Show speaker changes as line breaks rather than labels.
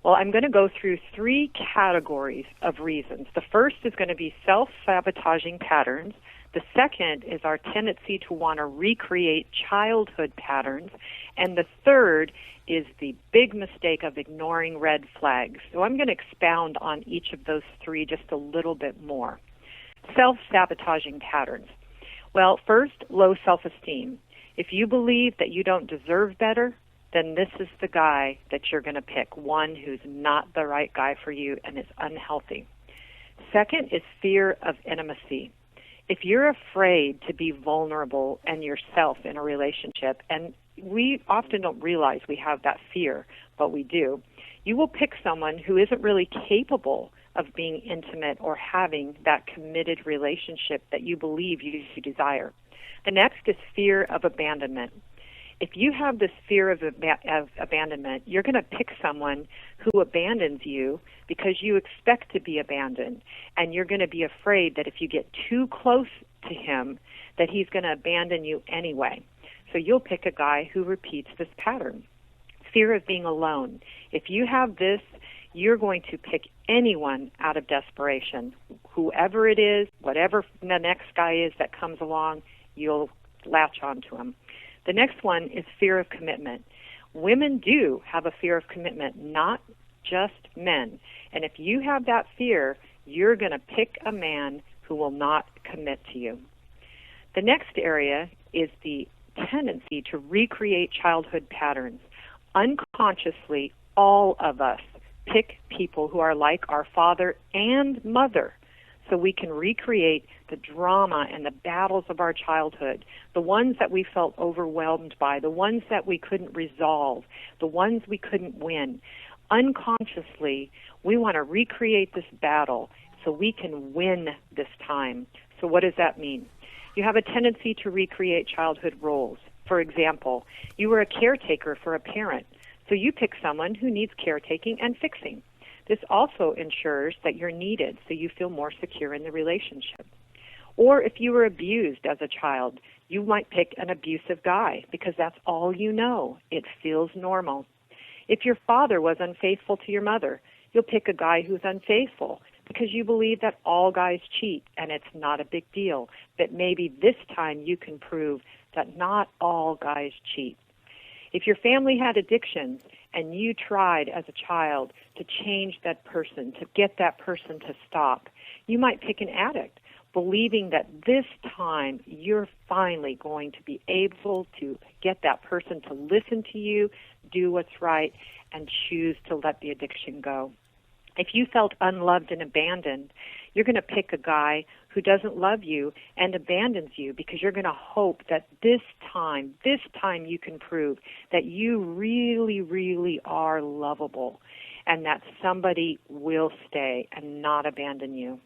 Well, I'm going to go through 3 categories of reasons. The first is going to be self-sabotaging patterns. The second is our tendency to want to recreate childhood patterns. And the third is the big mistake of ignoring red flags. So I'm going to expound on each of those 3 just a little bit more. Self-sabotaging patterns. Well, first, low self-esteem. If you believe that you don't deserve better, then this is the guy that you're going to pick, one who's not the right guy for you and is unhealthy. Second is fear of intimacy. If you're afraid to be vulnerable and yourself in a relationship, and we often don't realize we have that fear, but we do, you will pick someone who isn't really capable of being intimate or having that committed relationship that you believe you desire. The next is fear of abandonment. If you have this fear of abandonment, you're going to pick someone who abandons you because you expect to be abandoned, and you're going to be afraid that if you get too close to him, that he's going to abandon you anyway. So you'll pick a guy who repeats this pattern. Fear of being alone. If you have this, you're going to pick anyone out of desperation. Whoever it is, whatever the next guy is that comes along, you'll latch onto him. The next one is fear of commitment. Women do have a fear of commitment, not just men. And if you have that fear, you're going to pick a man who will not commit to you. The next area is the tendency to recreate childhood patterns. Unconsciously, all of us pick people who are like our father and mother, so we can recreate the drama and the battles of our childhood, the ones that we felt overwhelmed by, the ones that we couldn't resolve, the ones we couldn't win. Unconsciously, we want to recreate this battle so we can win this time. So what does that mean? You have a tendency to recreate childhood roles. For example, you were a caretaker for a parent, so you pick someone who needs caretaking and fixing. This also ensures that you're needed, so you feel more secure in the relationship. Or if you were abused as a child, you might pick an abusive guy because that's all you know. It feels normal. If your father was unfaithful to your mother, you'll pick a guy who's unfaithful because you believe that all guys cheat and it's not a big deal. But maybe this time you can prove that not all guys cheat. If your family had addictions and you tried as a child to change that person, to get that person to stop, you might pick an addict, believing that this time you're finally going to be able to get that person to listen to you, do what's right, and choose to let the addiction go. If you felt unloved and abandoned, you're going to pick a guy who doesn't love you and abandons you because you're going to hope that this time you can prove that you really, really are lovable and that somebody will stay and not abandon you.